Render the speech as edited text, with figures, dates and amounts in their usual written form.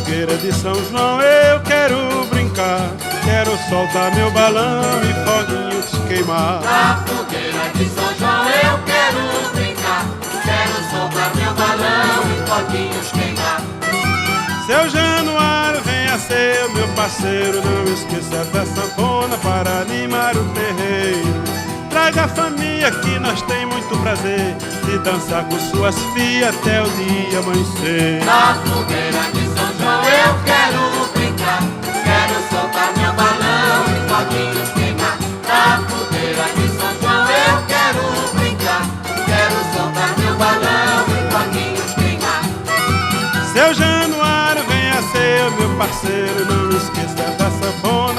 fogueira de São João eu quero brincar, quero soltar meu balão e foguinhos queimar. Na fogueira de São João eu quero brincar, quero soltar meu balão e foguinhos queimar. Seu Januário, venha ser meu parceiro, não esqueça da sanfona para animar o terreiro. Traga a família que nós tem muito prazer de dançar com suas filhas até o dia amanhecer. Na fogueira de São João eu quero brincar, quero soltar meu balão e foguinhos queimar. Na fogueira de São João eu quero brincar, quero soltar meu balão e foguinhos queimar. Seu Januário, venha ser meu parceiro, não esqueça da sanfona